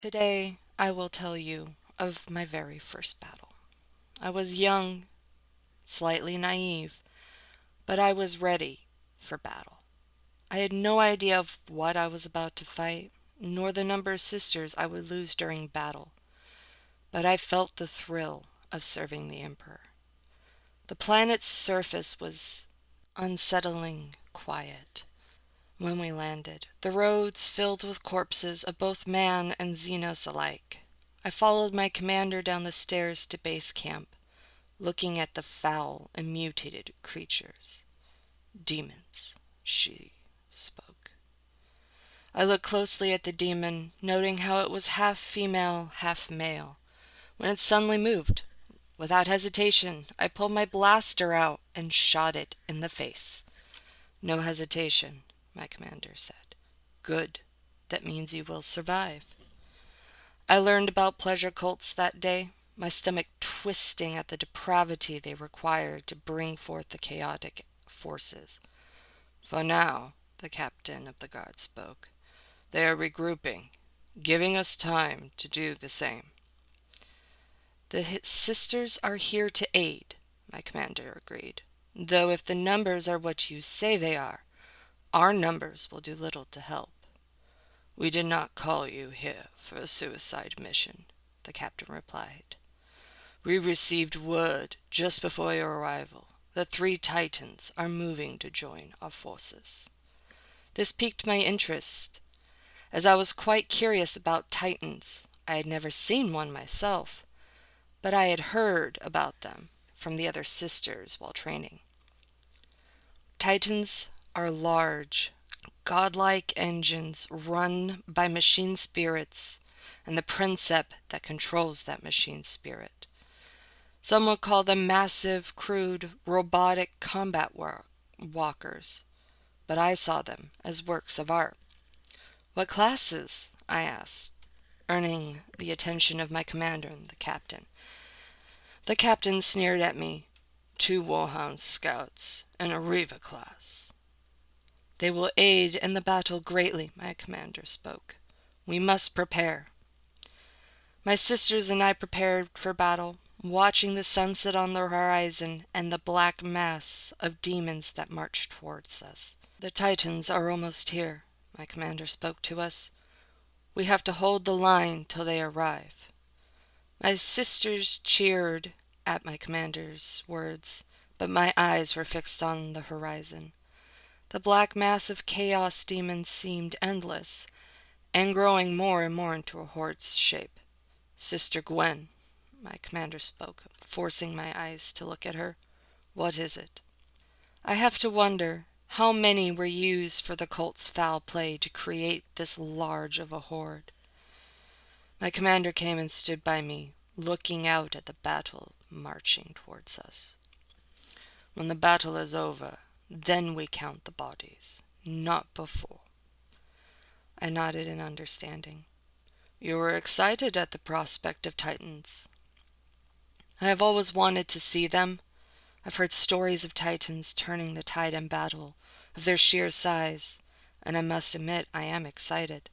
Today I will tell you of my very first battle. I was young, slightly naive, but I was ready for battle. I had no idea of what I was about to fight, nor the number of sisters I would lose during battle, but I felt the thrill of serving the Emperor. The planet's surface was unsettling quiet when we landed, the roads filled with corpses of both man and Xenos alike. I followed my commander down the stairs to base camp, looking at the foul and mutated creatures. Demons, she spoke. I looked closely at the demon, noting how it was half female, half male. When it suddenly moved, without hesitation, I pulled my blaster out and shot it in the face. No hesitation, my commander said. Good. That means you will survive. I learned about pleasure cults that day, my stomach twisting at the depravity they required to bring forth the chaotic forces. For now, the captain of the guard spoke, they are regrouping, giving us time to do the same. The sisters are here to aid, my commander agreed, though if the numbers are what you say they are, our numbers will do little to help. We did not call you here for a suicide mission, the captain replied. We received word just before your arrival that 3 Titans are moving to join our forces. This piqued my interest, as I was quite curious about Titans. I had never seen one myself, but I had heard about them from the other sisters while training. Titans are large, godlike engines run by machine spirits and the princip that controls that machine spirit. Some would call them massive, crude, robotic combat walkers, but I saw them as works of art. What classes? I asked, earning the attention of my commander and the captain. The captain sneered at me. 2 Warhound scouts and a Reva class. They will aid in the battle greatly, my commander spoke. We must prepare. My sisters and I prepared for battle, watching the sunset on the horizon and the black mass of demons that marched towards us. The Titans are almost here, my commander spoke to us. We have to hold the line till they arrive. My sisters cheered at my commander's words, but my eyes were fixed on the horizon. The black mass of chaos demons seemed endless, and growing more and more into a horde's shape. Sister Gwen, my commander spoke, forcing my eyes to look at her. What is it? I have to wonder how many were used for the cult's foul play to create this large of a horde. My commander came and stood by me, looking out at the battle marching towards us. When the battle is over, then we count the bodies, not before. I nodded in understanding. You were excited at the prospect of Titans. I have always wanted to see them. I've heard stories of Titans turning the tide in battle, of their sheer size, and I must admit I am excited.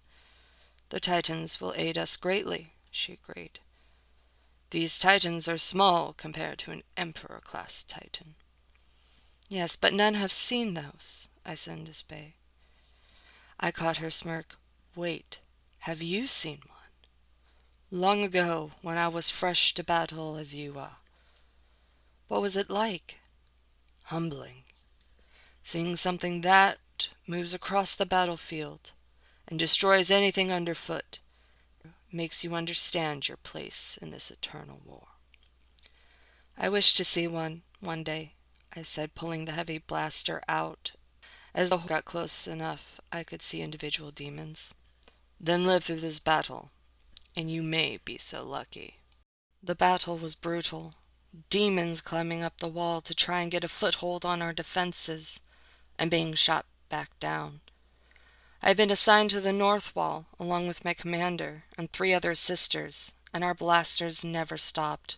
The Titans will aid us greatly, she agreed. These Titans are small compared to an Emperor-class Titan. Yes, but none have seen those, I said in despair. I caught her smirk. Wait, have you seen one? Long ago, when I was fresh to battle as you are. What was it like? Humbling. Seeing something that moves across the battlefield and destroys anything underfoot makes you understand your place in this eternal war. I wish to see one day, I said, pulling the heavy blaster out. As I got close enough, I could see individual demons. Then live through this battle, and you may be so lucky. The battle was brutal. Demons climbing up the wall to try and get a foothold on our defenses, and being shot back down. I had been assigned to the north wall, along with my commander and 3 other sisters, and our blasters never stopped.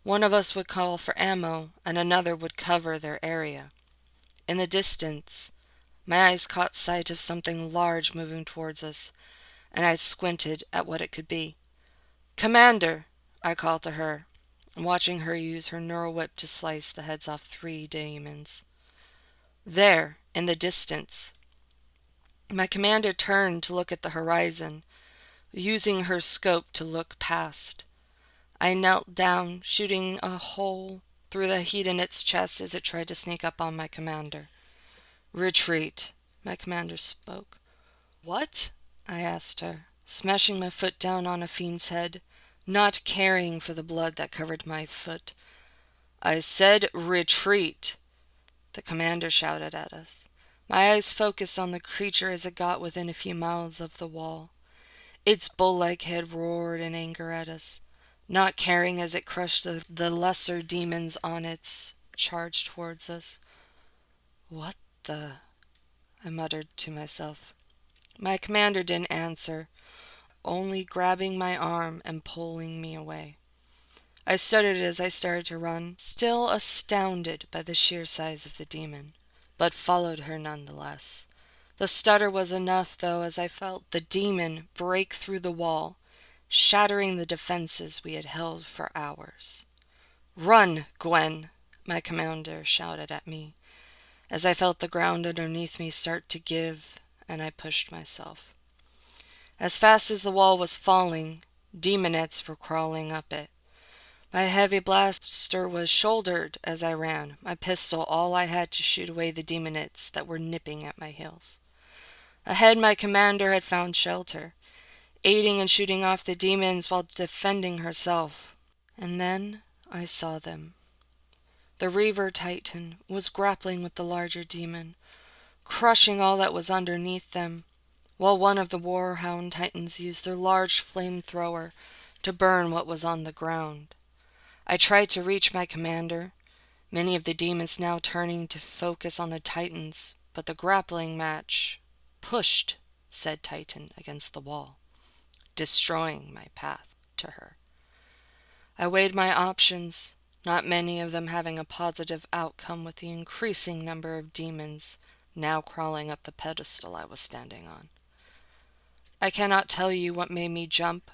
One of us would call for ammo, and another would cover their area. In the distance, my eyes caught sight of something large moving towards us, and I squinted at what it could be. "Commander!" I called to her, watching her use her neural whip to slice the heads off 3 demons. There, in the distance. My commander turned to look at the horizon, using her scope to look past. I knelt down, shooting a hole through the heat in its chest as it tried to sneak up on my commander. "Retreat," my commander spoke. "What?" I asked her, smashing my foot down on a fiend's head, not caring for the blood that covered my foot. "I said retreat," the commander shouted at us. My eyes focused on the creature as it got within a few miles of the wall. Its bull-like head roared in anger at us, not caring as it crushed the lesser demons on its charge towards us. "What the?" I muttered to myself. My commander didn't answer, only grabbing my arm and pulling me away. I stuttered as I started to run, still astounded by the sheer size of the demon, but followed her nonetheless. The stutter was enough, though, as I felt the demon break through the wall, shattering the defenses we had held for hours. "Run, Gwen!" my commander shouted at me, as I felt the ground underneath me start to give, and I pushed myself. As fast as the wall was falling, demonettes were crawling up it. My heavy blaster was shouldered as I ran, my pistol all I had to shoot away the demonettes that were nipping at my heels. Ahead, my commander had found shelter, aiding and shooting off the demons while defending herself. And then I saw them. The Reaver Titan was grappling with the larger demon, crushing all that was underneath them, while one of the Warhound Titans used their large flamethrower to burn what was on the ground. I tried to reach my commander, many of the demons now turning to focus on the Titans, but the grappling match pushed said Titan against the wall, destroying my path to her. I weighed my options, not many of them having a positive outcome with the increasing number of demons now crawling up the pedestal I was standing on. I cannot tell you what made me jump,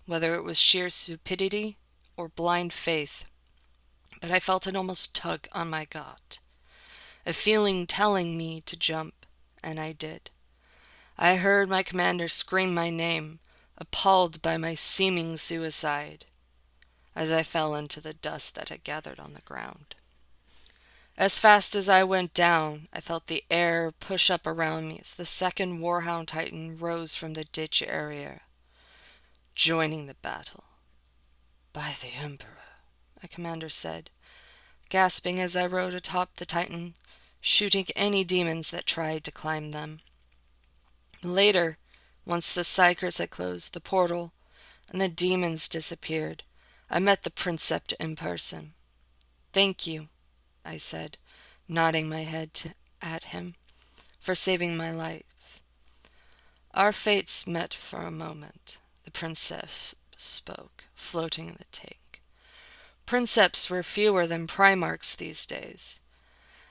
whether it was sheer stupidity or blind faith, but I felt an almost tug on my gut, a feeling telling me to jump, and I did. I heard my commander scream my name, appalled by my seeming suicide, as I fell into the dust that had gathered on the ground. As fast as I went down, I felt the air push up around me as the second Warhound Titan rose from the ditch area, joining the battle. "By the Emperor," my commander said, gasping as I rode atop the Titan, shooting any demons that tried to climb them. Later, once the Psychers had closed the portal and the demons disappeared, I met the Princeps in person. "Thank you," I said, nodding my head at him, "for saving my life." "Our fates met for a moment," the Princeps spoke, floating in the tank. Princeps were fewer than Primarchs these days.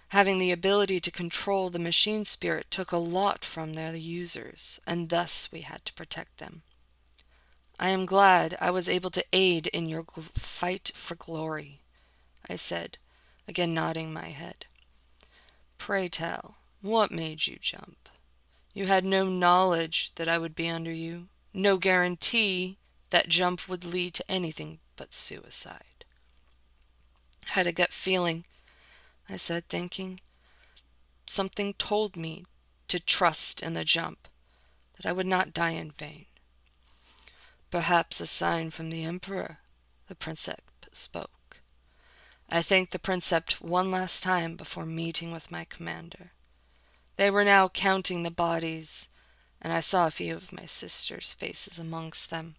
Having the ability to control the machine spirit took a lot from their users, and thus we had to protect them. "I am glad I was able to aid in your fight for glory," I said, again nodding my head. "Pray tell, what made you jump? You had no knowledge that I would be under you, no guarantee that jump would lead to anything but suicide." "I had a gut feeling," I said, thinking. "Something told me to trust in the jump, that I would not die in vain." "Perhaps a sign from the Emperor," the Princeps spoke. I thanked the Princeps one last time before meeting with my commander. They were now counting the bodies, and I saw a few of my sisters' faces amongst them.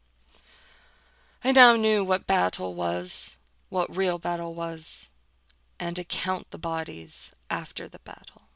I now knew what battle was, what real battle was, and to count the bodies after the battle.